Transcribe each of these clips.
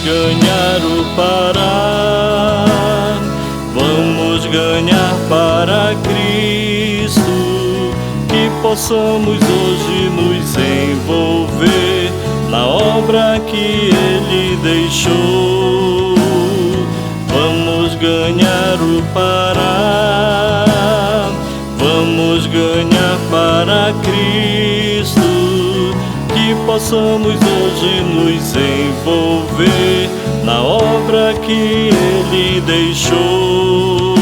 ganhar o Pará, vamos ganhar para Cristo, que possamos hoje nos envolver na obra que Ele deixou. Vamos ganhar o Pará, vamos ganhar para Cristo, que possamos hoje nos envolver na obra que Ele deixou.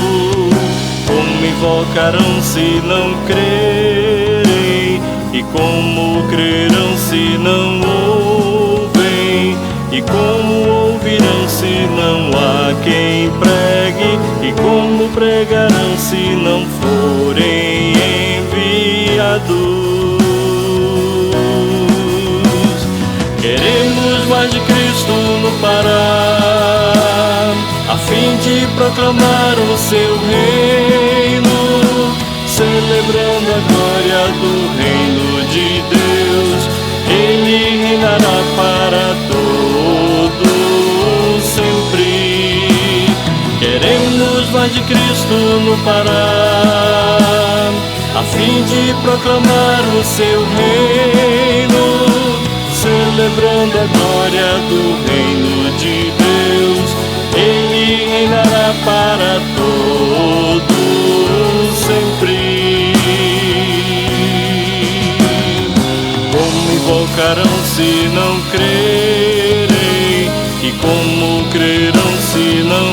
Como invocarão se não crerem? E como crerão se não ouvem? E como ouvirão se não há quem pregue? E como pregarão se não forem enviados? Queremos mais de Cristo no Pará, a fim de proclamar o seu reino, celebrando a glória do reino de Deus. Ele reinará para todos sempre. Queremos mais de Cristo no Pará, a fim de proclamar o seu reino, celebrando a glória do reino de Deus. Ele reinará para todos sempre. Como invocarão se não crerem? E como crerão se não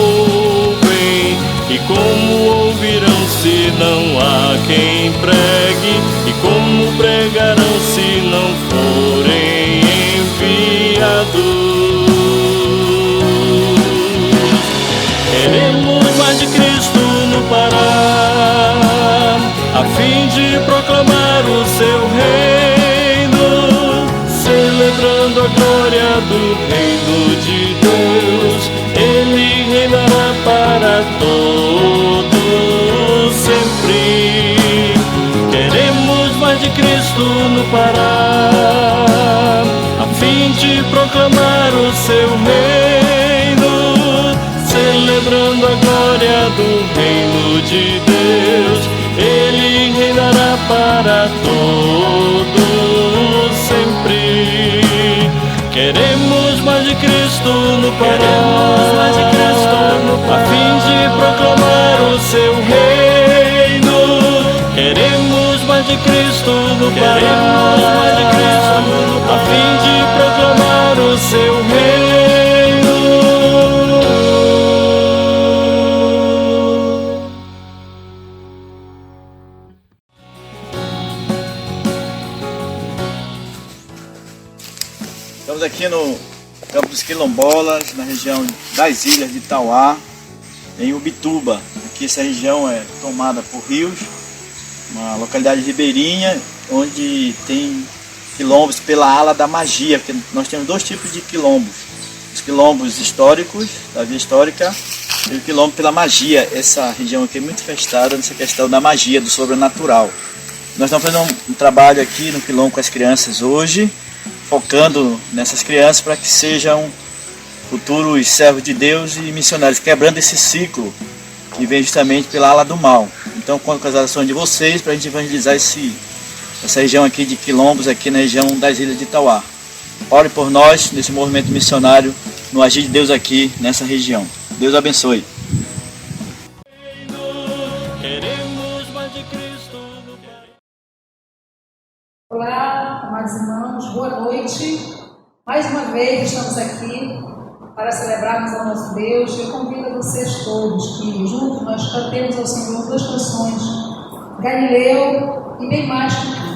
ouvem? E como ouvirão se não há quem pregue? E como pregarão se não forem enviados? Queremos mais de Cristo no Pará, a fim de proclamar o seu reino, celebrando a glória do reino de Deus. Ele reinará para todos sempre. Queremos mais de Cristo no Pará, a fim de proclamar o seu reino, celebrando a glória do reino de Deus. Ele reinará para todos sempre. Queremos mais de Cristo no Pará, a fim de proclamar o seu reino. Queremos mais de Cristo no Pará, a fim de proclamar o seu reino. Estamos aqui no Campo dos Quilombolas, na região das Ilhas de Itauá, em Ubituba. Aqui essa região é tomada por rios, uma localidade ribeirinha, onde tem quilombos pela ala da magia, porque nós temos dois tipos de quilombos: os quilombos históricos, da via histórica, e o quilombo pela magia. Essa região aqui é muito festada nessa questão da magia, do sobrenatural. Nós estamos fazendo um trabalho aqui no quilombo com as crianças hoje, focando nessas crianças para que sejam futuros servos de Deus e missionários, quebrando esse ciclo que vem justamente pela ala do mal. Então, conto com as orações de vocês para a gente evangelizar essa região aqui de quilombos, aqui na região das Ilhas de Itauá. Ore por nós nesse movimento missionário, no agir de Deus aqui nessa região. Deus abençoe. Olá, amados irmãos, boa noite. Mais uma vez estamos aqui para celebrarmos ao nosso Deus. Eu convido a vocês todos que juntos nós cantemos ao Senhor duas canções, Galileu e Bem Mais Que Tudo.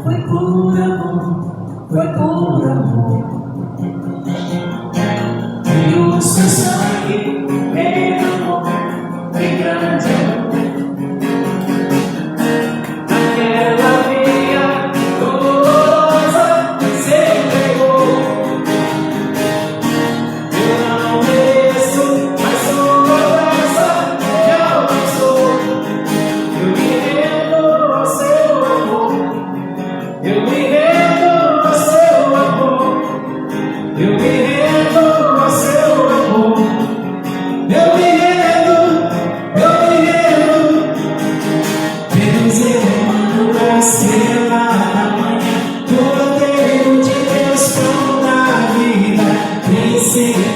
Foi por amor, foi por amor. E o seu sangue derramou em grande amor. Naquela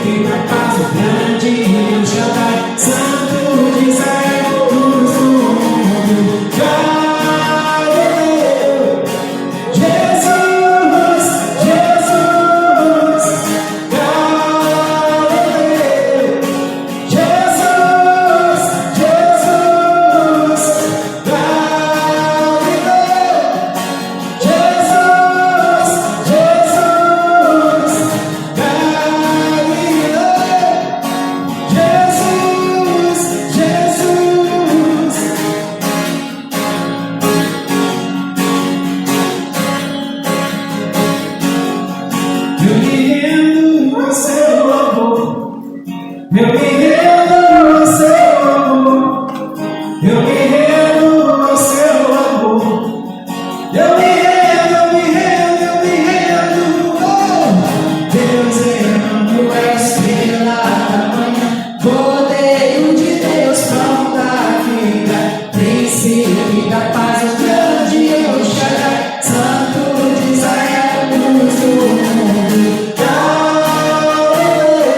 príncipe da paz, o grande El Shaddai, Santo de Israel, luz do mundo. Galileu, Jesus, Jesus, Galileu, Jesus, Jesus, Galileu, Jesus, Jesus, eu me rendo ao seu amor, eu me rendo ao seu amor, eu me rendo ao seu amor, eu me rendo, eu me rendo, eu me rendo. Oh, Deus, eu é estrela da manhã, rodeio de Deus, pão da vida, príncipe da paz, o grande El Shaddai, Santo de Israel, luz do mundo. Galileu,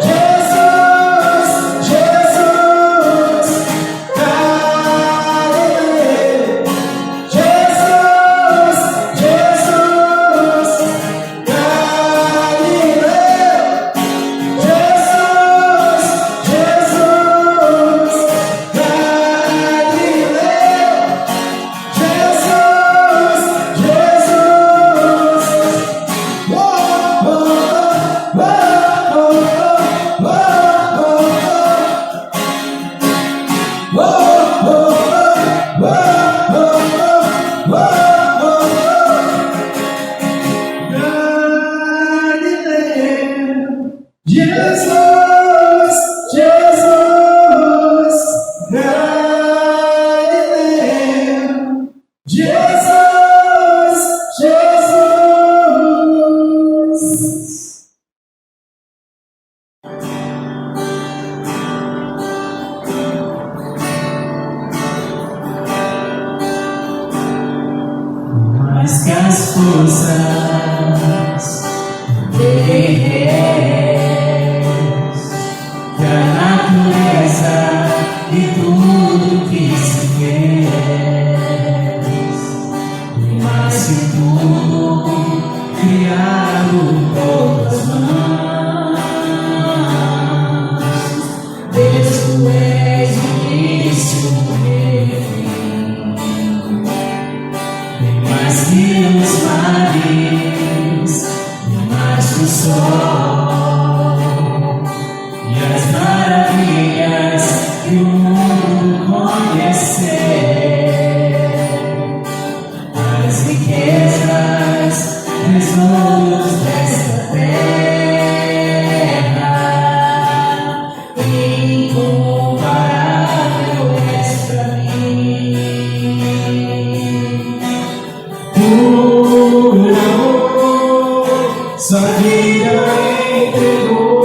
Jesus, Jesus, Galileu, Jesus, Jesus, Galileu, Jesus, Jesus, Galileu, Jesus, Jesus. Whoa, whoa, whoa, whoa, Jesus, Jesus, Galileu, Jesus, Jesus. Mais que as forças guerreiras, que a natureza e tudo que se fez, mais que tudo criado por tuas mãos, Deus, tu és o início e o fim. Mais que os mares, mais que o sol e as maravilhas que o mundo conhecer, as riquezas, tesouros desta terra, incomparável és pra mim. Por amor, sua vida entregou,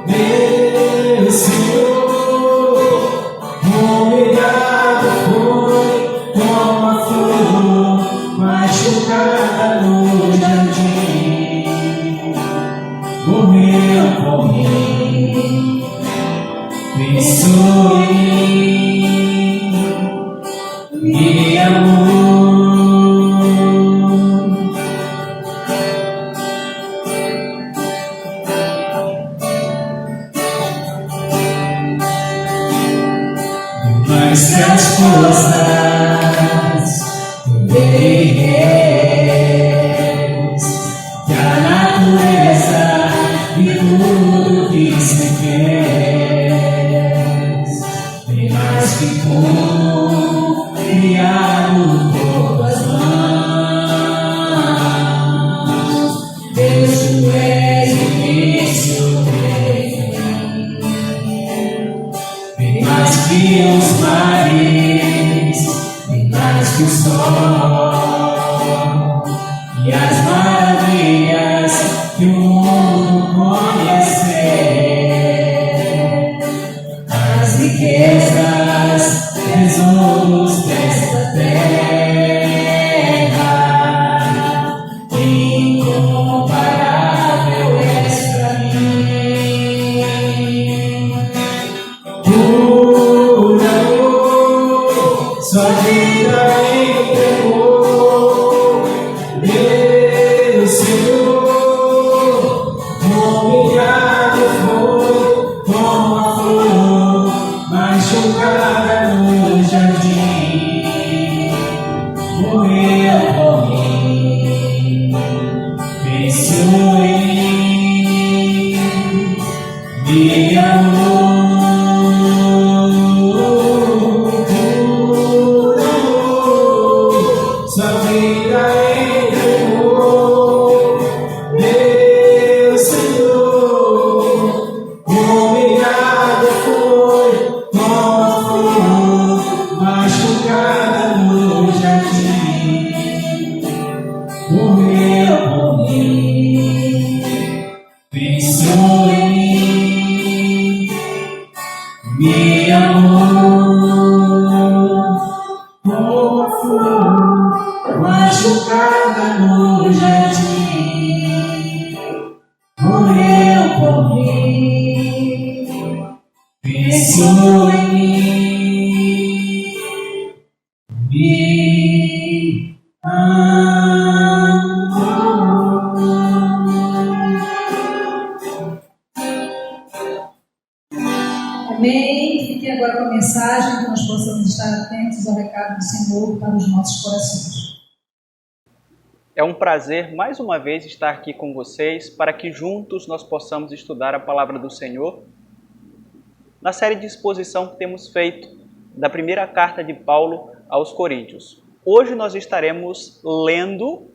meu Senhor. Humilhado foi como a flor machucada no jardim. Morreu por mim, pensou em mim, me amou. Mais que as forças guerreiras, que a natureza e tudo que se fez, bem mais que tudo criado por tuas mãos. Deus, tu és o início e mais que os mares, bem mais que o sol e as maravilhas que o mundo conhecer, as riquezas, tesouros desta terra, incomparável és me amou, sua vida entregou, meu Senhor, humilhado foi, como machucada no jardim, morreu por mim, pensou em mim, me amou, como flor machucada no jardim, morreu por mim, pensou em mim, me amou. Amém. Fiquem agora com a mensagem, que nós possamos estar atentos ao recado do Senhor para os nossos corações. É um prazer, mais uma vez, estar aqui com vocês para que juntos nós possamos estudar a Palavra do Senhor na série de exposição que temos feito da primeira carta de Paulo aos Coríntios. Hoje nós estaremos lendo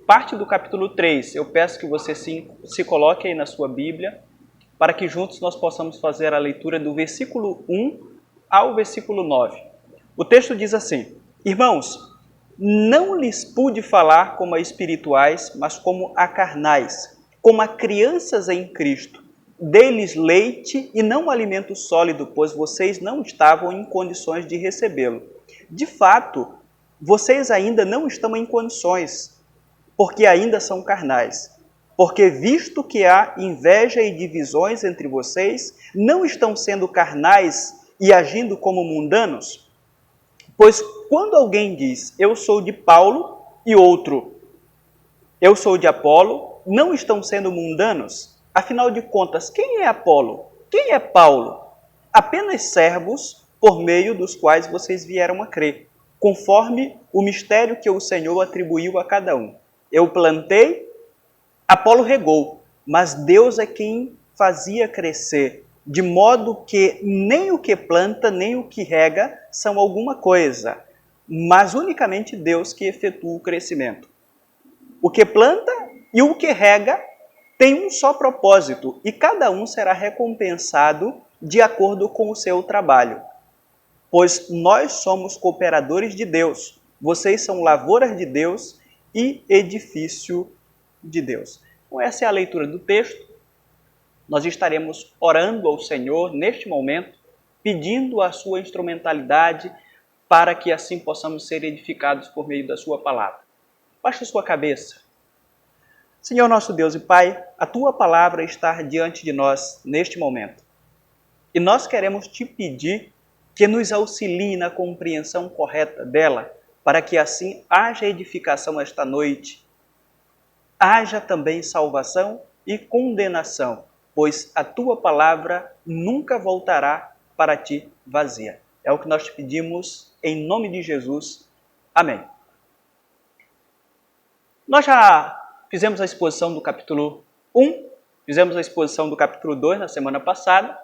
parte do capítulo 3. Eu peço que você se coloque aí na sua Bíblia para que juntos nós possamos fazer a leitura do versículo 1 ao versículo 9. O texto diz assim: Irmãos, não lhes pude falar como a espirituais, mas como a carnais, como a crianças em Cristo. Dei-lhes leite e não alimento sólido, pois vocês não estavam em condições de recebê-lo. De fato, vocês ainda não estão em condições, porque ainda são carnais. Porque visto que há inveja e divisões entre vocês, não estão sendo carnais e agindo como mundanos? Pois quando alguém diz, eu sou de Paulo, e outro, eu sou de Apolo, não estão sendo mundanos? Afinal de contas, quem é Apolo? Quem é Paulo? Apenas servos por meio dos quais vocês vieram a crer, conforme o mistério que o Senhor atribuiu a cada um. Eu plantei, Apolo regou, mas Deus é quem fazia crescer, de modo que nem o que planta, nem o que rega são alguma coisa, mas unicamente Deus que efetua o crescimento. O que planta e o que rega tem um só propósito, e cada um será recompensado de acordo com o seu trabalho. Pois nós somos cooperadores de Deus, vocês são lavouras de Deus e edifício de Deus. Então, essa é a leitura do texto. Nós estaremos orando ao Senhor neste momento, pedindo a sua instrumentalidade para que assim possamos ser edificados por meio da sua palavra. Baixe a sua cabeça. Senhor nosso Deus e Pai, a tua palavra está diante de nós neste momento. E nós queremos te pedir que nos auxilie na compreensão correta dela, para que assim haja edificação esta noite, haja também salvação e condenação, pois a tua palavra nunca voltará para ti vazia. É o que nós te pedimos em nome de Jesus. Amém. Nós já fizemos a exposição do capítulo 1, fizemos a exposição do capítulo 2 na semana passada,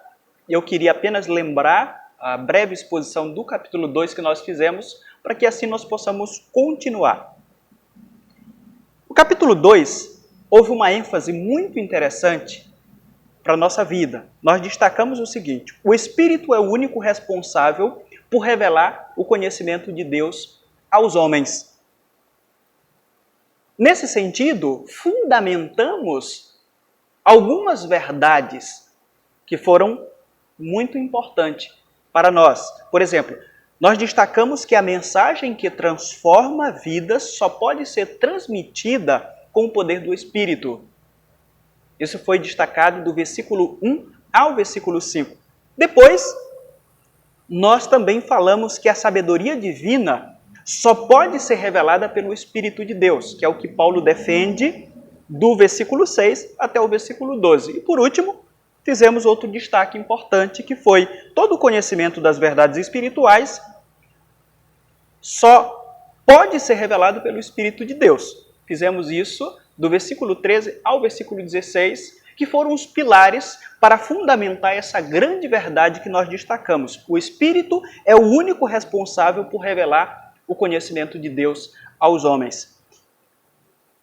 e eu queria apenas lembrar a breve exposição do capítulo 2 que nós fizemos, para que assim nós possamos continuar. No capítulo 2, houve uma ênfase muito interessante para a nossa vida. Nós destacamos o seguinte: o Espírito é o único responsável por revelar o conhecimento de Deus aos homens. Nesse sentido, fundamentamos algumas verdades que foram muito importantes para nós. Por exemplo, nós destacamos que a mensagem que transforma vidas só pode ser transmitida com o poder do Espírito. Isso foi destacado do versículo 1 ao versículo 5. Depois, nós também falamos que a sabedoria divina só pode ser revelada pelo Espírito de Deus, que é o que Paulo defende do versículo 6 até o versículo 12. E por último, fizemos outro destaque importante, que foi todo o conhecimento das verdades espirituais só pode ser revelado pelo Espírito de Deus. Fizemos isso do versículo 13 ao versículo 16, que foram os pilares para fundamentar essa grande verdade que nós destacamos. O Espírito é o único responsável por revelar o conhecimento de Deus aos homens.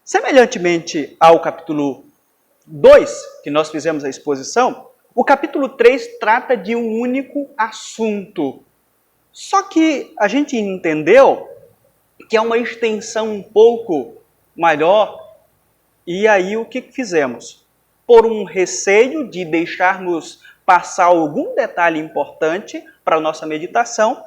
Semelhantemente ao capítulo 2, que nós fizemos a exposição, o capítulo 3 trata de um único assunto. Só que a gente entendeu que é uma extensão um pouco maior, e aí o que fizemos? Por um receio de deixarmos passar algum detalhe importante para a nossa meditação,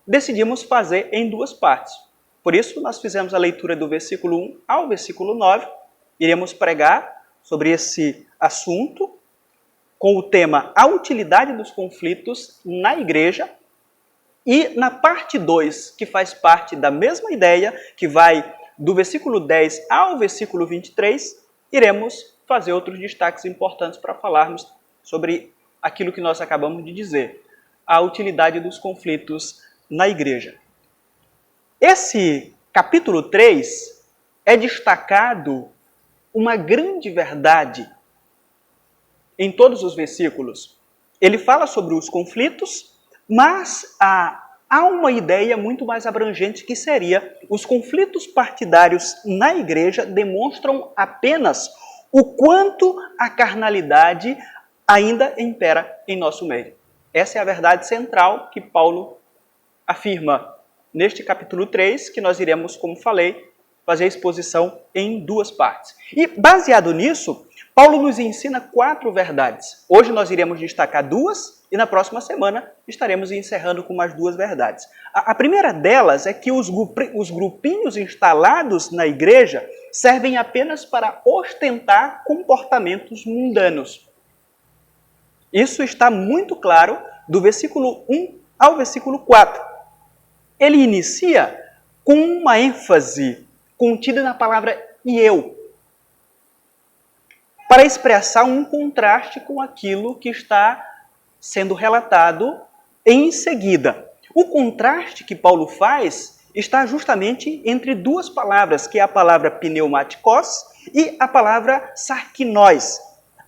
decidimos fazer em duas partes. Por isso, nós fizemos a leitura do versículo 1 ao versículo 9. Iremos pregar sobre esse assunto com o tema A Utilidade dos Conflitos na Igreja. E na parte 2, que faz parte da mesma ideia, que vai do versículo 10 ao versículo 23, iremos fazer outros destaques importantes para falarmos sobre aquilo que nós acabamos de dizer, a utilidade dos conflitos na igreja. Esse capítulo 3 é destacado uma grande verdade em todos os versículos. Ele fala sobre os conflitos, mas há uma ideia muito mais abrangente que seria: os conflitos partidários na igreja demonstram apenas o quanto a carnalidade ainda impera em nosso meio. Essa é a verdade central que Paulo afirma neste capítulo 3, que nós iremos, como falei, fazer a exposição em duas partes. E baseado nisso, Paulo nos ensina 4 verdades. Hoje nós iremos destacar 2 e na próxima semana estaremos encerrando com mais 2 verdades. A primeira delas é que os grupinhos instalados na igreja servem apenas para ostentar comportamentos mundanos. Isso está muito claro do versículo 1 ao versículo 4. Ele inicia com uma ênfase contida na palavra eu, para expressar um contraste com aquilo que está sendo relatado em seguida. O contraste que Paulo faz está justamente entre 2 palavras, que é a palavra pneumatikos e a palavra sarkinós.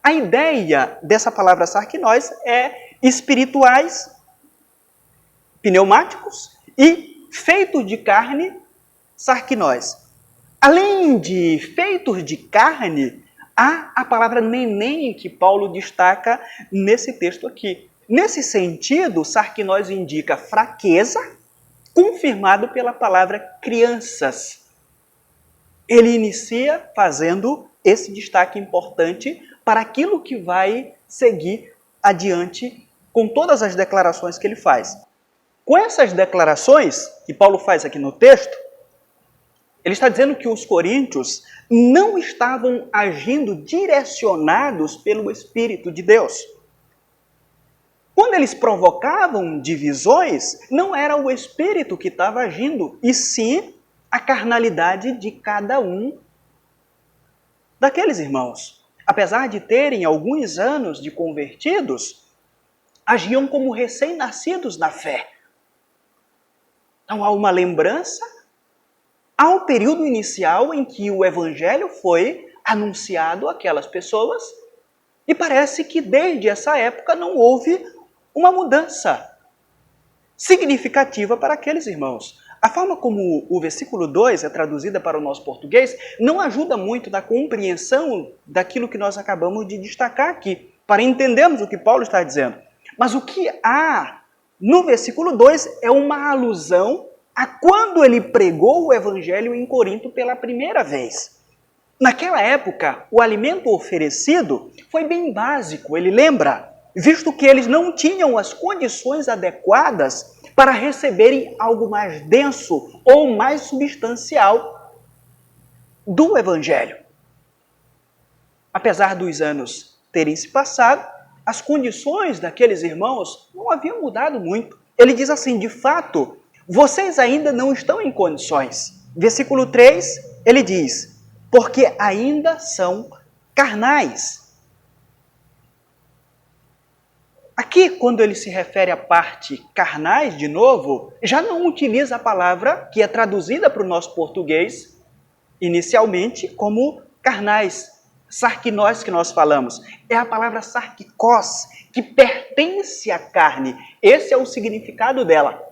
A ideia dessa palavra sarkinós é espirituais, pneumáticos, e feitos de carne, sarkinós. Além de feitos de carne, há a palavra neném que Paulo destaca nesse texto aqui. Nesse sentido, sarkinós indica fraqueza, confirmado pela palavra crianças. Ele inicia fazendo esse destaque importante para aquilo que vai seguir adiante com todas as declarações que ele faz. Com essas declarações que Paulo faz aqui no texto, ele está dizendo que os coríntios não estavam agindo direcionados pelo Espírito de Deus. Quando eles provocavam divisões, não era o Espírito que estava agindo, e sim a carnalidade de cada um daqueles irmãos. Apesar de terem alguns anos de convertidos, agiam como recém-nascidos na fé. Então há uma lembrança ao período inicial em que o Evangelho foi anunciado àquelas pessoas, e parece que desde essa época não houve uma mudança significativa para aqueles irmãos. A forma como o versículo 2 é traduzida para o nosso português não ajuda muito na compreensão daquilo que nós acabamos de destacar aqui, para entendermos o que Paulo está dizendo. Mas o que há no versículo 2 é uma alusão a quando ele pregou o Evangelho em Corinto pela primeira vez. Naquela época, o alimento oferecido foi bem básico, ele lembra, visto que eles não tinham as condições adequadas para receberem algo mais denso ou mais substancial do Evangelho. Apesar dos anos terem se passado, as condições daqueles irmãos não haviam mudado muito. Ele diz assim: de fato, vocês ainda não estão em condições. Versículo 3, ele diz: porque ainda são carnais. Aqui, quando ele se refere à parte carnais, de novo, já não utiliza a palavra que é traduzida para o nosso português, inicialmente, como carnais. sarkinós que nós falamos. É a palavra sarkikos, que pertence à carne. Esse é o significado dela.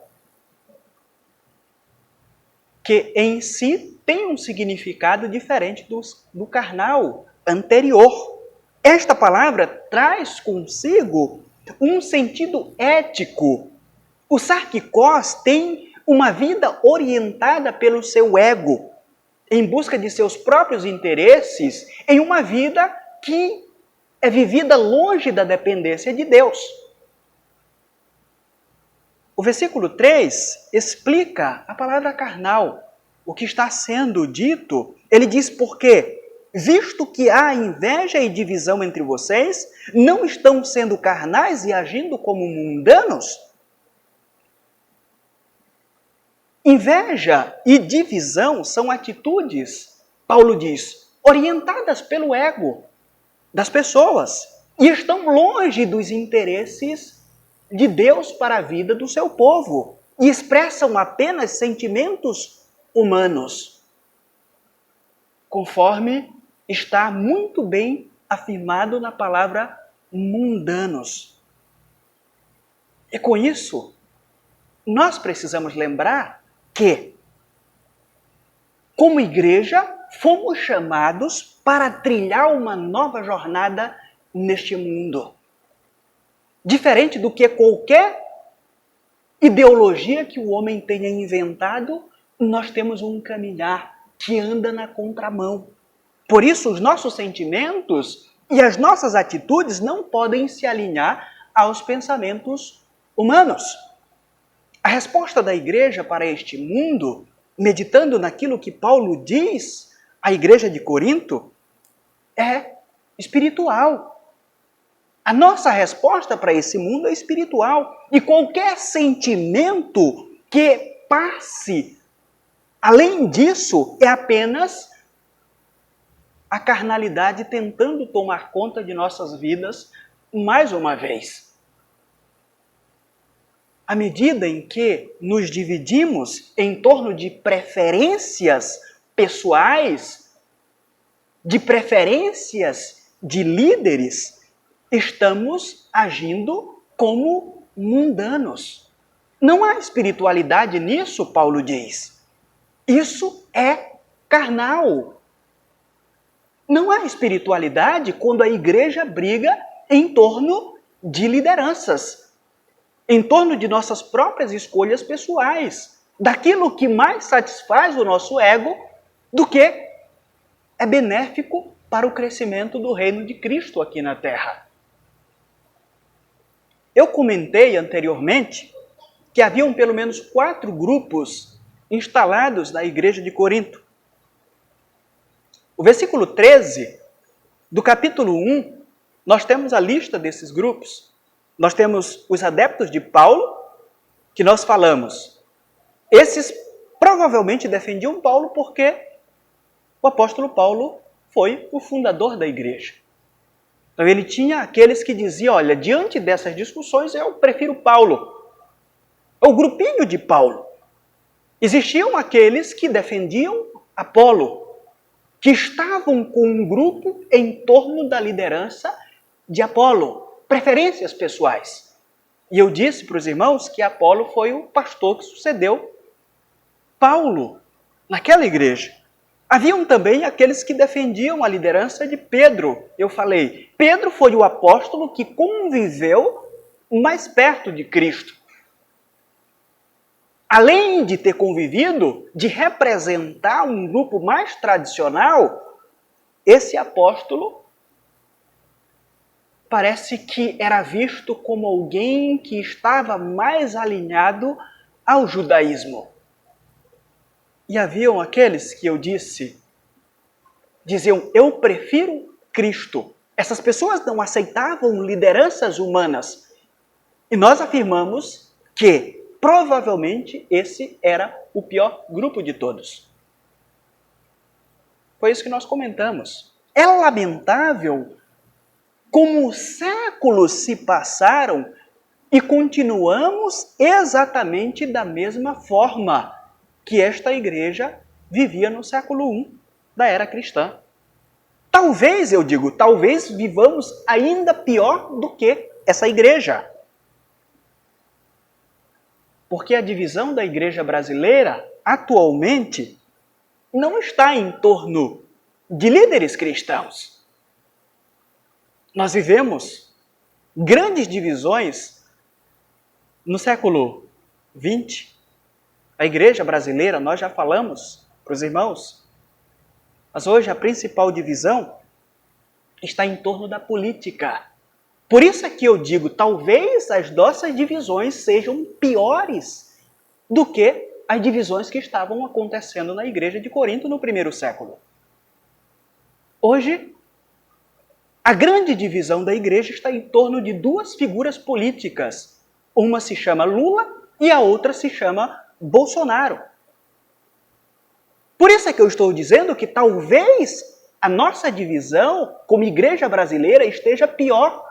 Que em si tem um significado diferente do carnal anterior. Esta palavra traz consigo um sentido ético. O sarkikos tem uma vida orientada pelo seu ego, em busca de seus próprios interesses, em uma vida que é vivida longe da dependência de Deus. O versículo 3 explica a palavra carnal, o que está sendo dito. Ele diz: porque, visto que há inveja e divisão entre vocês, não estão sendo carnais e agindo como mundanos? Inveja e divisão são atitudes, Paulo diz, orientadas pelo ego das pessoas e estão longe dos interesses de Deus para a vida do seu povo e expressam apenas sentimentos humanos, conforme está muito bem afirmado na palavra mundanos. E com isso, nós precisamos lembrar que, como igreja, fomos chamados para trilhar uma nova jornada neste mundo. Diferente do que qualquer ideologia que o homem tenha inventado, nós temos um caminhar que anda na contramão. Por isso, os nossos sentimentos e as nossas atitudes não podem se alinhar aos pensamentos humanos. A resposta da igreja para este mundo, meditando naquilo que Paulo diz à igreja de Corinto, é espiritual. A nossa resposta para esse mundo é espiritual. E qualquer sentimento que passe além disso é apenas a carnalidade tentando tomar conta de nossas vidas mais uma vez. À medida em que nos dividimos em torno de preferências pessoais, de preferências de líderes, estamos agindo como mundanos. Não há espiritualidade nisso, Paulo diz. Isso é carnal. Não há espiritualidade quando a igreja briga em torno de lideranças, em torno de nossas próprias escolhas pessoais, daquilo que mais satisfaz o nosso ego do que é benéfico para o crescimento do reino de Cristo aqui na Terra. Eu comentei anteriormente que haviam pelo menos 4 grupos instalados na igreja de Corinto. O versículo 13 do capítulo 1, nós temos a lista desses grupos. Nós temos os adeptos de Paulo, que nós falamos. Esses provavelmente defendiam Paulo porque o apóstolo Paulo foi o fundador da igreja. Então ele tinha aqueles que diziam: olha, diante dessas discussões eu prefiro Paulo. É o grupinho de Paulo. Existiam aqueles que defendiam Apolo, que estavam com um grupo em torno da liderança de Apolo. Preferências pessoais. E eu disse para os irmãos que Apolo foi o pastor que sucedeu Paulo naquela igreja. Haviam também aqueles que defendiam a liderança de Pedro. Eu falei, Pedro foi o apóstolo que conviveu mais perto de Cristo. Além de ter convivido, de representar um grupo mais tradicional, esse apóstolo parece que era visto como alguém que estava mais alinhado ao judaísmo. E haviam aqueles que eu disse, diziam, eu prefiro Cristo. Essas pessoas não aceitavam lideranças humanas. E nós afirmamos que provavelmente esse era o pior grupo de todos. Foi isso que nós comentamos. É lamentável como séculos se passaram e continuamos exatamente da mesma forma que esta igreja vivia no século I da era cristã. Talvez, eu digo, talvez vivamos ainda pior do que essa igreja. Porque a divisão da igreja brasileira, atualmente, não está em torno de líderes cristãos. Nós vivemos grandes divisões no século XX. A igreja brasileira, nós já falamos para os irmãos, mas hoje a principal divisão está em torno da política. Por isso é que eu digo, talvez as nossas divisões sejam piores do que as divisões que estavam acontecendo na igreja de Corinto no primeiro século. Hoje, a grande divisão da igreja está em torno de duas figuras políticas. Uma se chama Lula e a outra se chama Bolsonaro. Por isso é que eu estou dizendo que talvez a nossa divisão como igreja brasileira esteja pior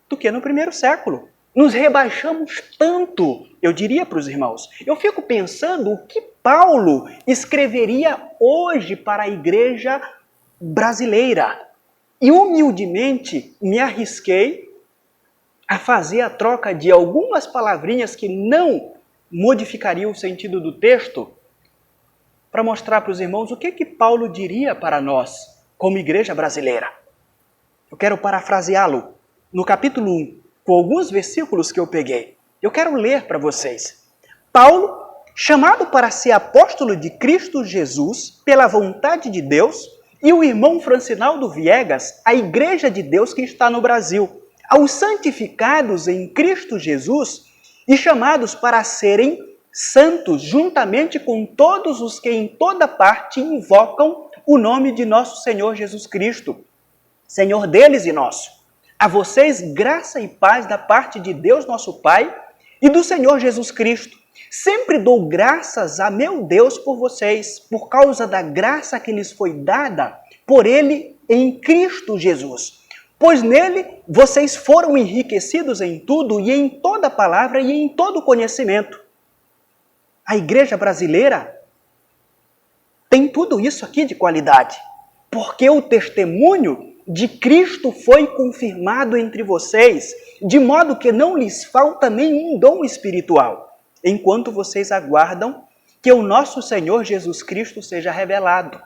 do que no primeiro século. Nos rebaixamos tanto, eu diria para os irmãos. Eu fico pensando o que Paulo escreveria hoje para a igreja brasileira. E humildemente me arrisquei a fazer a troca de algumas palavrinhas que não modificariam o sentido do texto, para mostrar para os irmãos o que Paulo diria para nós, como igreja brasileira. Eu quero parafraseá-lo no capítulo 1, com alguns versículos que eu peguei. Eu quero ler para vocês. Paulo, chamado para ser apóstolo de Cristo Jesus, pela vontade de Deus, e o irmão Francinaldo Viegas, a igreja de Deus que está no Brasil, aos santificados em Cristo Jesus e chamados para serem santos, juntamente com todos os que em toda parte invocam o nome de nosso Senhor Jesus Cristo, Senhor deles e nosso. A vocês graça e paz da parte de Deus nosso Pai e do Senhor Jesus Cristo. Sempre dou graças a meu Deus por vocês, por causa da graça que lhes foi dada por Ele em Cristo Jesus. Pois nele vocês foram enriquecidos em tudo e em toda palavra e em todo conhecimento. A igreja brasileira tem tudo isso aqui de qualidade, porque o testemunho de Cristo foi confirmado entre vocês, de modo que não lhes falta nenhum dom espiritual, enquanto vocês aguardam que o nosso Senhor Jesus Cristo seja revelado.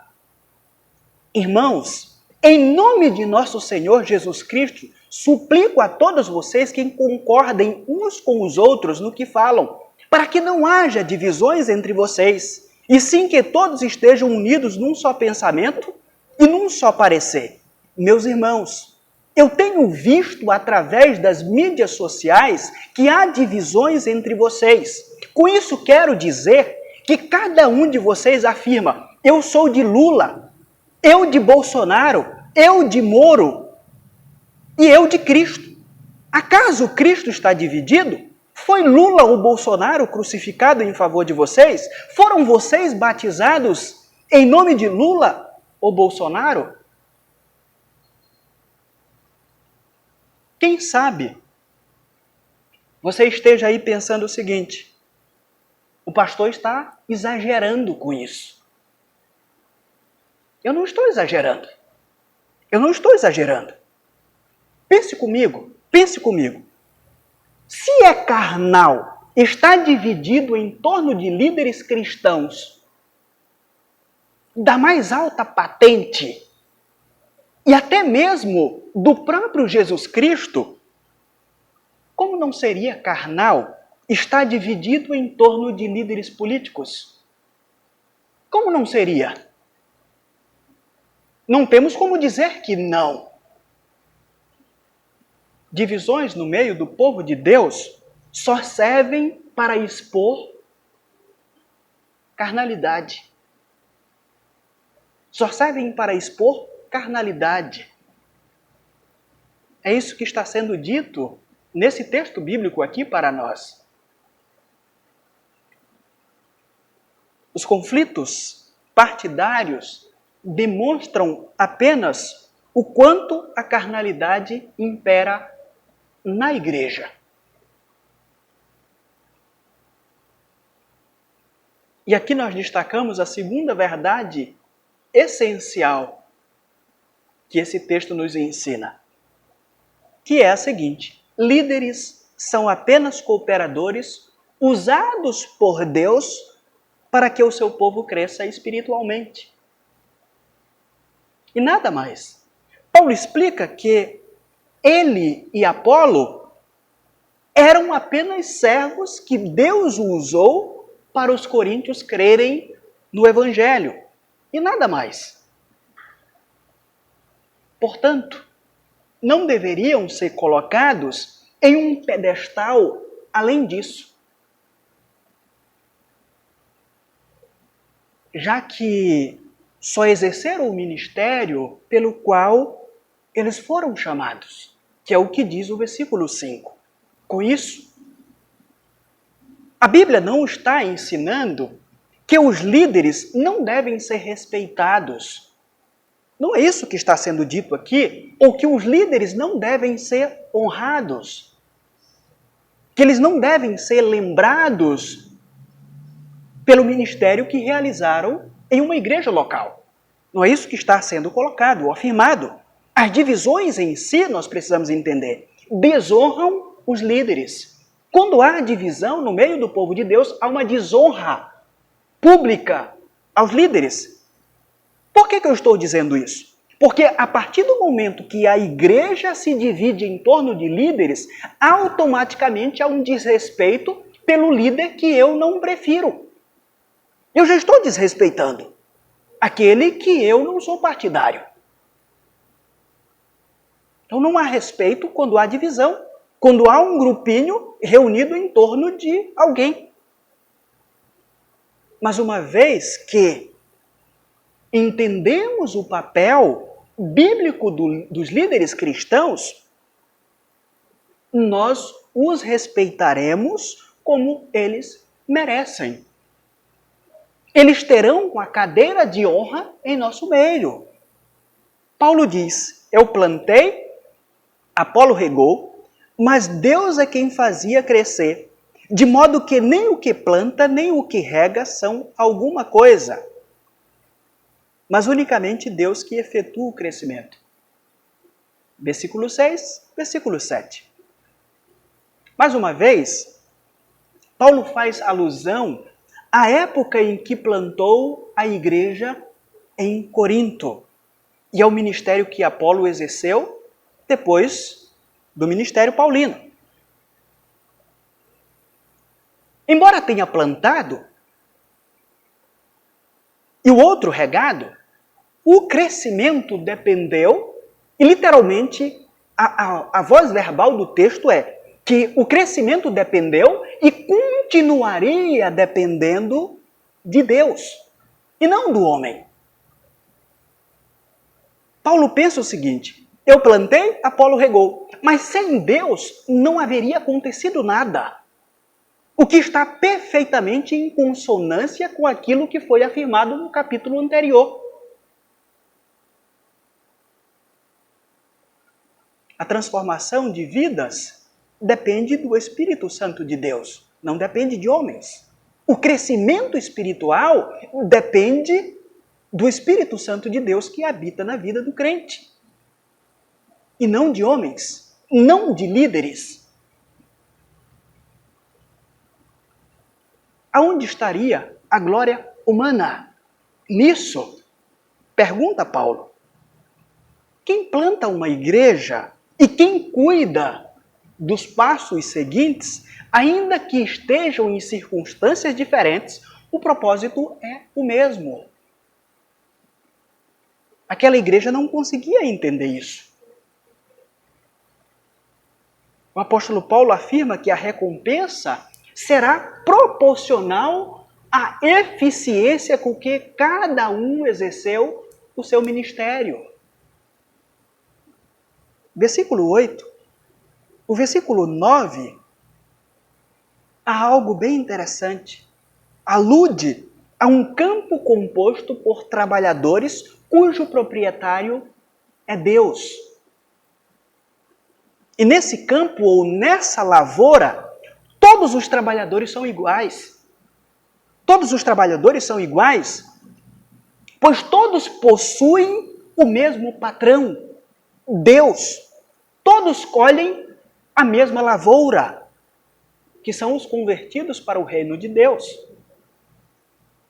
Irmãos, em nome de nosso Senhor Jesus Cristo, suplico a todos vocês que concordem uns com os outros no que falam, para que não haja divisões entre vocês, e sim que todos estejam unidos num só pensamento e num só parecer. Meus irmãos, eu tenho visto através das mídias sociais que há divisões entre vocês. Com isso quero dizer que cada um de vocês afirma: eu sou de Lula, eu de Bolsonaro, eu de Moro e eu de Cristo. Acaso Cristo está dividido? Foi Lula ou Bolsonaro crucificado em favor de vocês? Foram vocês batizados em nome de Lula ou Bolsonaro? Quem sabe você esteja aí pensando o seguinte: o pastor está exagerando com isso. Eu não estou exagerando. Eu não estou exagerando. Pense comigo, pense comigo. Se é carnal, está dividido em torno de líderes cristãos da mais alta patente e até mesmo do próprio Jesus Cristo, como não seria carnal estar dividido em torno de líderes políticos? Como não seria? Não temos como dizer que não. Divisões no meio do povo de Deus só servem para expor carnalidade. Só servem para expor carnalidade. É isso que está sendo dito nesse texto bíblico aqui para nós. Os conflitos partidários demonstram apenas o quanto a carnalidade impera na igreja. E aqui nós destacamos a segunda verdade essencial que esse texto nos ensina, que é a seguinte: líderes são apenas cooperadores usados por Deus para que o seu povo cresça espiritualmente. E nada mais. Paulo explica que ele e Apolo eram apenas servos que Deus usou para os coríntios crerem no Evangelho. E nada mais. Portanto, não deveriam ser colocados em um pedestal além disso. Já que só exerceram o ministério pelo qual eles foram chamados, que é o que diz o versículo 5. Com isso, a Bíblia não está ensinando que os líderes não devem ser respeitados. Não é isso que está sendo dito aqui, ou que os líderes não devem ser honrados, que eles não devem ser lembrados pelo ministério que realizaram em uma igreja local. Não é isso que está sendo colocado ou afirmado. As divisões em si, nós precisamos entender, desonram os líderes. Quando há divisão no meio do povo de Deus, há uma desonra pública aos líderes. Por que eu estou dizendo isso? Porque a partir do momento que a igreja se divide em torno de líderes, automaticamente há um desrespeito pelo líder que eu não prefiro. Eu já estou desrespeitando aquele que eu não sou partidário. Então não há respeito quando há divisão, quando há um grupinho reunido em torno de alguém. Mas uma vez que entendemos o papel bíblico dos líderes cristãos, nós os respeitaremos como eles merecem. Eles terão a cadeira de honra em nosso meio. Paulo diz: eu plantei, Apolo regou, mas Deus é quem fazia crescer, de modo que nem o que planta, nem o que rega são alguma coisa, mas unicamente Deus que efetua o crescimento. Versículo 6, versículo 7. Mais uma vez, Paulo faz alusão à época em que plantou a igreja em Corinto e ao ministério que Apolo exerceu depois do ministério paulino. Embora tenha plantado e o outro regado, o crescimento dependeu, e literalmente a voz verbal do texto é que o crescimento dependeu e continuaria dependendo de Deus e não do homem. Paulo pensa o seguinte: eu plantei, Apolo regou, mas sem Deus não haveria acontecido nada. O que está perfeitamente em consonância com aquilo que foi afirmado no capítulo anterior. A transformação de vidas depende do Espírito Santo de Deus, não depende de homens. O crescimento espiritual depende do Espírito Santo de Deus que habita na vida do crente. E não de homens, não de líderes. Aonde estaria a glória humana? Nisso, pergunta Paulo. Quem planta uma igreja e quem cuida dos passos seguintes, ainda que estejam em circunstâncias diferentes, o propósito é o mesmo. Aquela igreja não conseguia entender isso. O apóstolo Paulo afirma que a recompensa será proporcional à eficiência com que cada um exerceu o seu ministério. Versículo 8. O versículo 9 há algo bem interessante. Alude a um campo composto por trabalhadores cujo proprietário é Deus. E nesse campo ou nessa lavoura, todos os trabalhadores são iguais. Todos os trabalhadores são iguais, pois todos possuem o mesmo patrão, Deus. Todos colhem a mesma lavoura, que são os convertidos para o reino de Deus.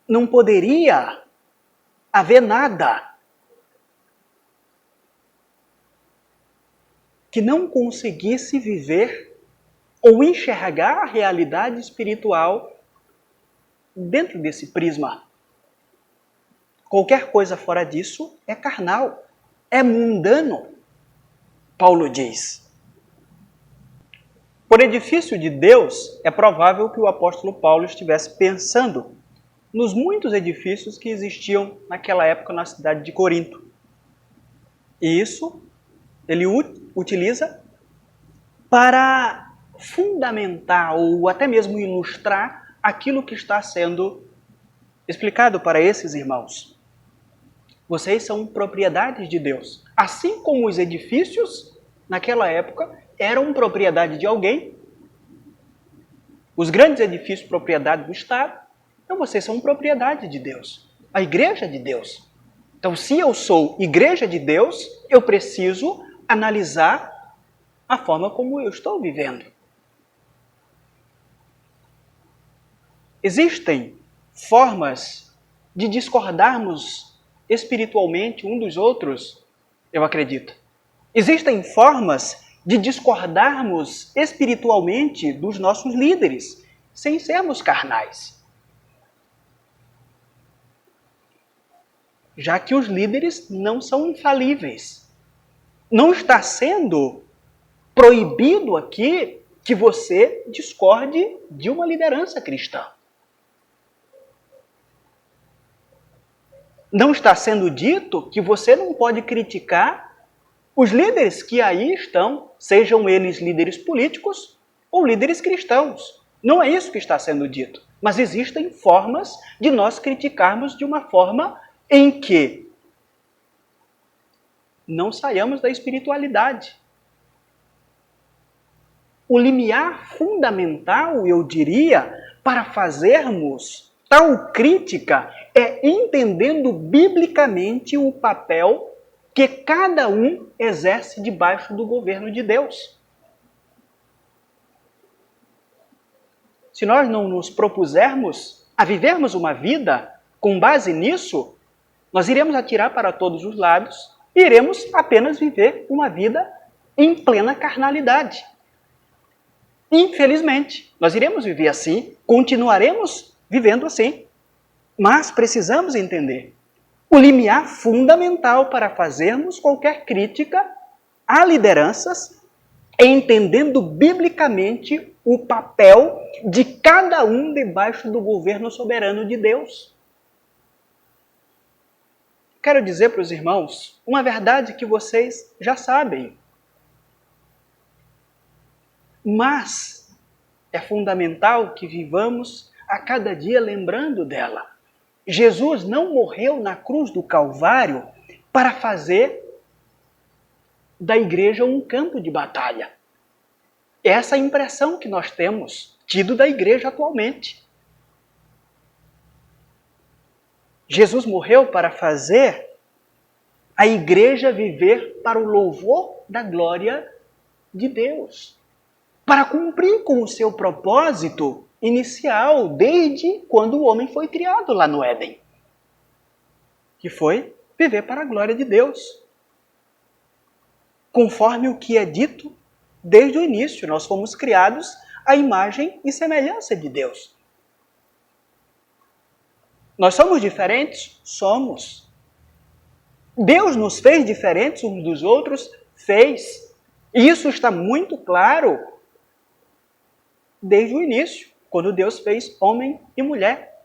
Não poderia haver nada que não conseguisse viver ou enxergar a realidade espiritual dentro desse prisma. Qualquer coisa fora disso é carnal, é mundano, Paulo diz. Por edifício de Deus, é provável que o apóstolo Paulo estivesse pensando nos muitos edifícios que existiam naquela época na cidade de Corinto. E isso ele utiliza para fundamentar ou até mesmo ilustrar aquilo que está sendo explicado para esses irmãos. Vocês são propriedades de Deus. Assim como os edifícios, naquela época, eram propriedade de alguém, os grandes edifícios, propriedade do Estado, então vocês são propriedade de Deus, a igreja de Deus. Então, se eu sou igreja de Deus, eu preciso analisar a forma como eu estou vivendo. Existem formas de discordarmos espiritualmente um dos outros, eu acredito. Existem formas de discordarmos espiritualmente dos nossos líderes, sem sermos carnais. Já que os líderes não são infalíveis. Não está sendo proibido aqui que você discorde de uma liderança cristã. Não está sendo dito que você não pode criticar os líderes que aí estão, sejam eles líderes políticos ou líderes cristãos. Não é isso que está sendo dito. Mas existem formas de nós criticarmos de uma forma em que não saiamos da espiritualidade. O limiar fundamental, eu diria, para fazermos tal crítica é entendendo biblicamente o papel que cada um exerce debaixo do governo de Deus. Se nós não nos propusermos a vivermos uma vida com base nisso, nós iremos atirar para todos os lados e iremos apenas viver uma vida em plena carnalidade. Infelizmente, nós iremos viver assim, continuaremos vivendo assim. Mas precisamos entender o limiar fundamental para fazermos qualquer crítica a lideranças, entendendo biblicamente o papel de cada um debaixo do governo soberano de Deus. Quero dizer para os irmãos uma verdade que vocês já sabem. Mas é fundamental que vivamos a cada dia lembrando dela. Jesus não morreu na cruz do Calvário para fazer da igreja um campo de batalha. Essa é a impressão que nós temos tido da igreja atualmente. Jesus morreu para fazer a igreja viver para o louvor da glória de Deus, para cumprir com o seu propósito inicial, desde quando o homem foi criado lá no Éden, que foi viver para a glória de Deus. Conforme o que é dito desde o início, nós fomos criados à imagem e semelhança de Deus. Nós somos diferentes? Somos. Deus nos fez diferentes uns dos outros? Fez. E isso está muito claro desde o início, quando Deus fez homem e mulher.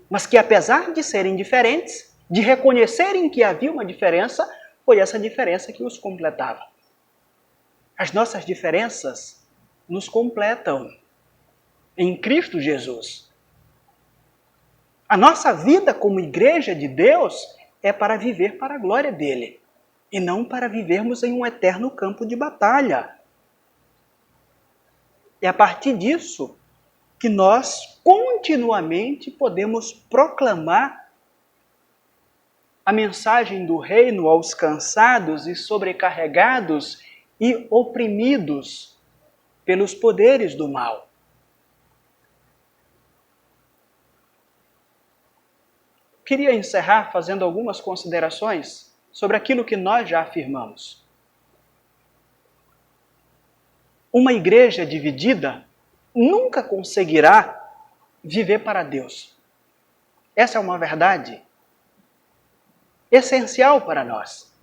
Mas que apesar de serem diferentes, de reconhecerem que havia uma diferença, foi essa diferença que os completava. As nossas diferenças nos completam em Cristo Jesus. A nossa vida como igreja de Deus é para viver para a glória dele, e não para vivermos em um eterno campo de batalha. É a partir disso que nós continuamente podemos proclamar a mensagem do reino aos cansados e sobrecarregados e oprimidos pelos poderes do mal. Queria encerrar fazendo algumas considerações sobre aquilo que nós já afirmamos. Uma igreja dividida nunca conseguirá viver para Deus. Essa é uma verdade essencial para nós.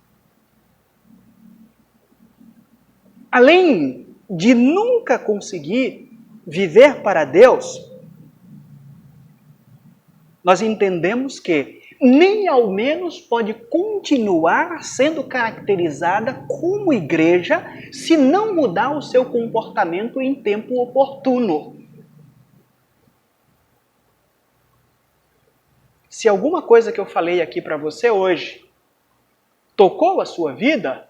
Além de nunca conseguir viver para Deus, nós entendemos que nem ao menos pode continuar sendo caracterizada como igreja se não mudar o seu comportamento em tempo oportuno. Se alguma coisa que eu falei aqui para você hoje tocou a sua vida,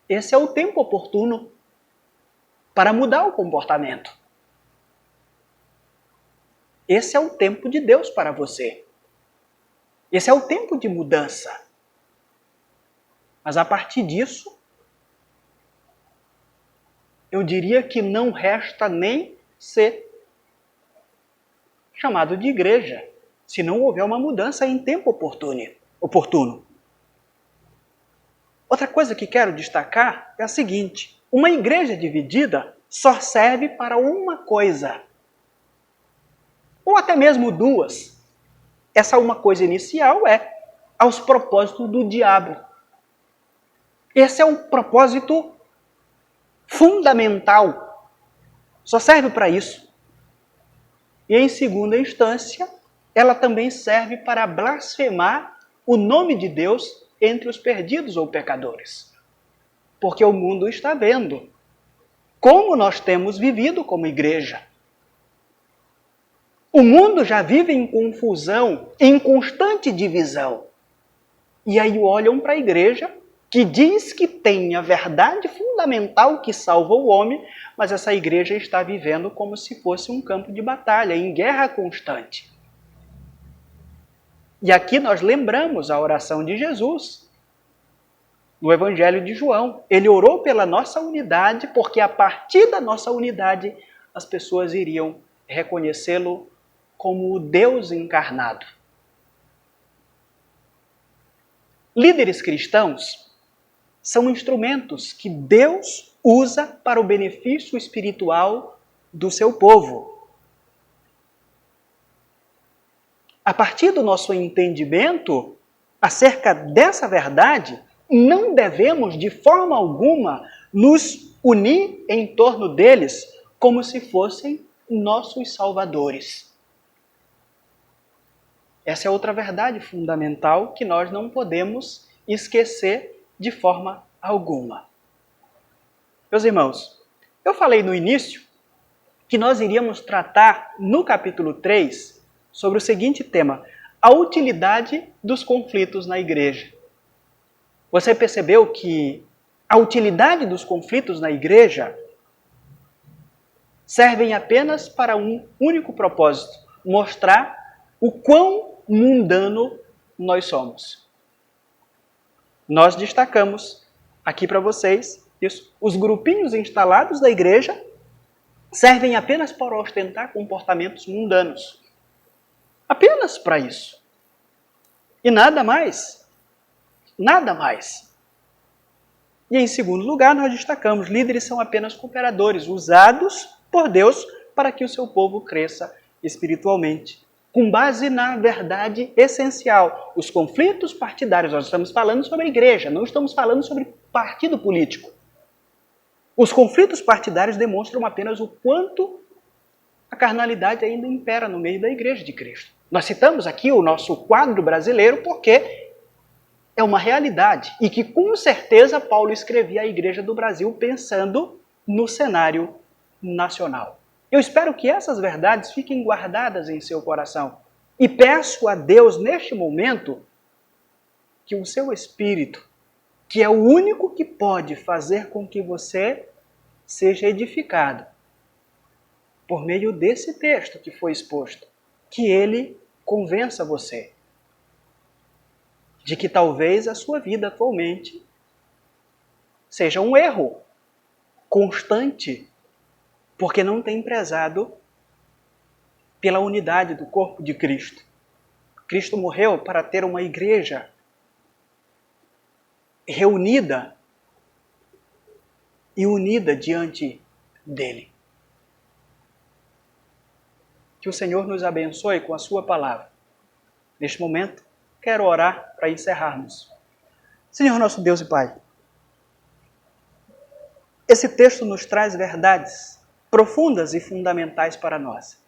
esse é o tempo oportuno para mudar o comportamento. Esse é o tempo de Deus para você. Esse é o tempo de mudança. Mas a partir disso, eu diria que não resta nem ser chamado de igreja, se não houver uma mudança em tempo oportuno. Outra coisa que quero destacar é a seguinte: uma igreja dividida só serve para uma coisa, ou até mesmo duas. Essa uma coisa inicial é aos propósitos do diabo. Esse é o propósito fundamental. Só serve para isso. E em segunda instância, ela também serve para blasfemar o nome de Deus entre os perdidos ou pecadores. Porque o mundo está vendo como nós temos vivido como igreja. O mundo já vive em confusão, em constante divisão. E aí olham para a igreja, que diz que tem a verdade fundamental que salva o homem, mas essa igreja está vivendo como se fosse um campo de batalha, em guerra constante. E aqui nós lembramos a oração de Jesus, no Evangelho de João. Ele orou pela nossa unidade, porque a partir da nossa unidade as pessoas iriam reconhecê-lo como o Deus encarnado. Líderes cristãos são instrumentos que Deus usa para o benefício espiritual do seu povo. A partir do nosso entendimento acerca dessa verdade, não devemos de forma alguma nos unir em torno deles como se fossem nossos salvadores. Essa é outra verdade fundamental que nós não podemos esquecer de forma alguma. Meus irmãos, eu falei no início que nós iríamos tratar no capítulo 3 sobre o seguinte tema: a utilidade dos conflitos na igreja. Você percebeu que a utilidade dos conflitos na igreja servem apenas para um único propósito: mostrar o quão mundano nós somos. Nós destacamos aqui para vocês isso. Os grupinhos instalados da igreja servem apenas para ostentar comportamentos mundanos. Apenas para isso. E nada mais. Nada mais. E em segundo lugar, nós destacamos: líderes são apenas cooperadores usados por Deus para que o seu povo cresça espiritualmente, com base na verdade essencial. Os conflitos partidários, nós estamos falando sobre a igreja, não estamos falando sobre partido político. Os conflitos partidários demonstram apenas o quanto a carnalidade ainda impera no meio da igreja de Cristo. Nós citamos aqui o nosso quadro brasileiro porque é uma realidade e que com certeza Paulo escrevia à igreja do Brasil pensando no cenário nacional. Eu espero que essas verdades fiquem guardadas em seu coração e peço a Deus neste momento que o seu Espírito, que é o único que pode fazer com que você seja edificado, por meio desse texto que foi exposto, que ele convença você, de que talvez a sua vida atualmente seja um erro constante, porque não tem prezado pela unidade do corpo de Cristo. Cristo morreu para ter uma igreja reunida e unida diante dele. Que o Senhor nos abençoe com a sua palavra. Neste momento, quero orar para encerrarmos. Senhor nosso Deus e Pai, esse texto nos traz verdades profundas e fundamentais para nós.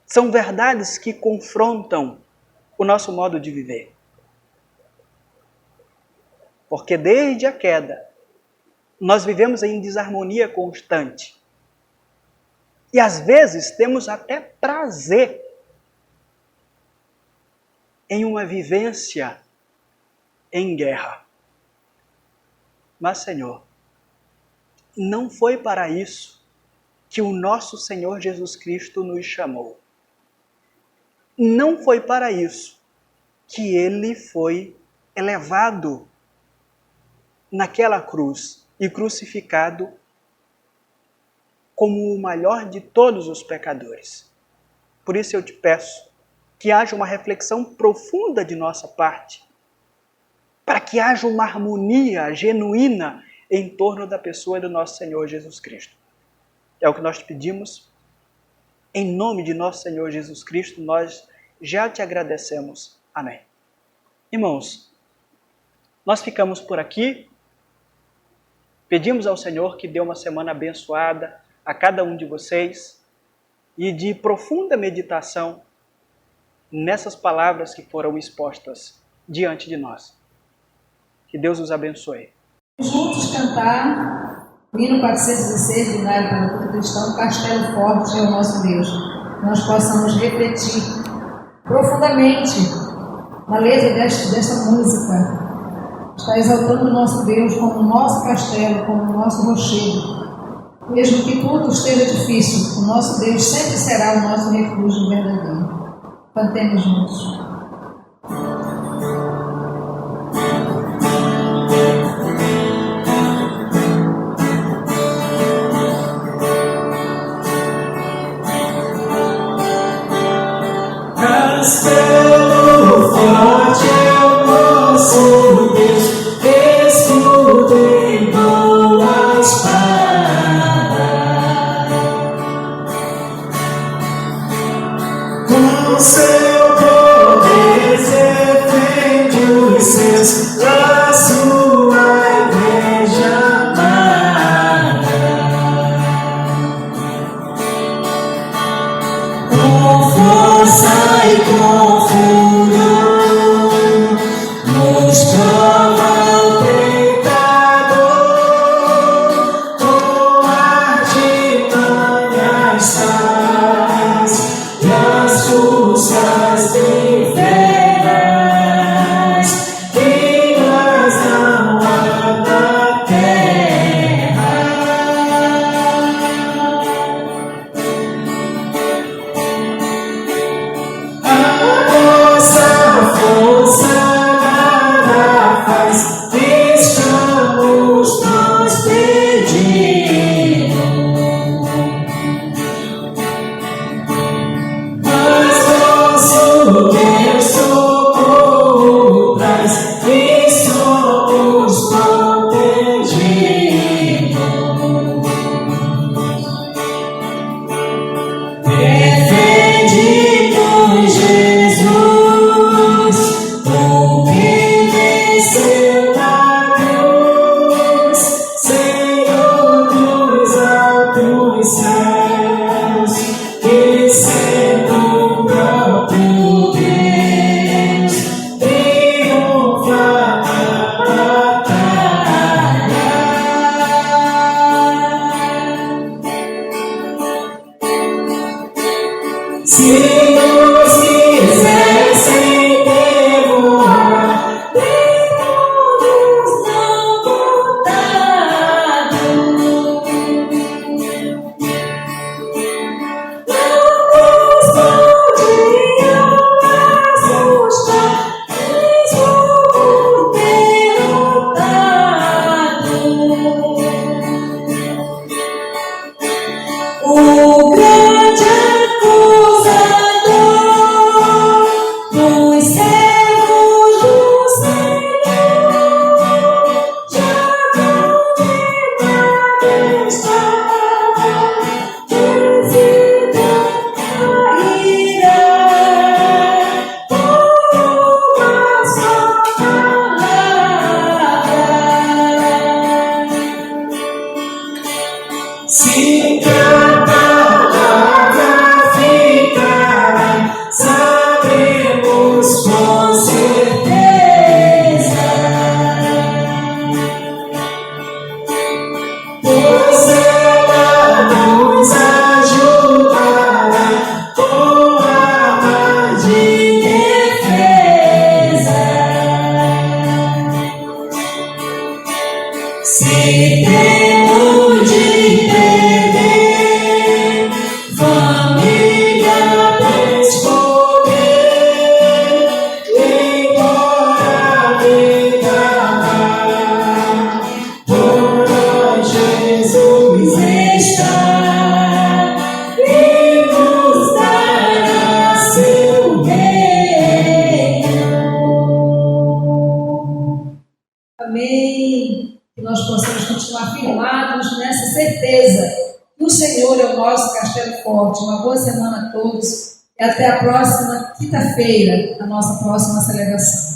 São verdades que confrontam o nosso modo de viver. Porque desde a queda, nós vivemos em desarmonia constante. E às vezes temos até prazer em uma vivência em guerra. Mas, Senhor, não foi para isso que o nosso Senhor Jesus Cristo nos chamou. Não foi para isso que Ele foi elevado naquela cruz e crucificado como o maior de todos os pecadores. Por isso eu te peço que haja uma reflexão profunda de nossa parte, para que haja uma harmonia genuína em torno da pessoa do nosso Senhor Jesus Cristo. É o que nós te pedimos. Em nome de nosso Senhor Jesus Cristo, nós já te agradecemos. Amém. Irmãos, nós ficamos por aqui. Pedimos ao Senhor que dê uma semana abençoada a cada um de vocês e de profunda meditação nessas palavras que foram expostas diante de nós. Que Deus os abençoe. Juntos cantar o hino 416 do Inário para o Culto Cristão, Castelo Forte é o nosso Deus. Nós possamos refletir profundamente na letra desta música. Está exaltando o nosso Deus como o nosso castelo, como o nosso rochedo. Mesmo que tudo esteja difícil, o nosso Deus sempre será o nosso refúgio verdadeiro. Cantemos juntos. Castelo forte é o nosso Deus, escudo em boa espada. Com seu poder defende os seus, a sua igreja amada. Com força e com furor, nos prova o tentador, com artimanhas tais e as forças infernais que nós não há na terra. Nossa força nada faz, estamos nós perdidos. Mas nosso Deus socorro traz e somos protegidos. Defende-nos, Jesus, o que venceu na cruz, Senhor dos altos céus, que sendo o próprio Deus, triunfa na batalha. Se nos quisessem devorar, demônios não contados, não nos podiam mais nos Se a palavra ficará, sabemos com certeza, pois ela nos ajudará com arma de defesa. Se temos de perder família pra escolher, embora a vida vá, por nós Jesus está e nos dará seu reino. Amém. Que nós possamos continuar firmados nessa certeza que o Senhor é o nosso castelo forte. Uma boa semana a todos e até a próxima quinta-feira, a nossa próxima celebração.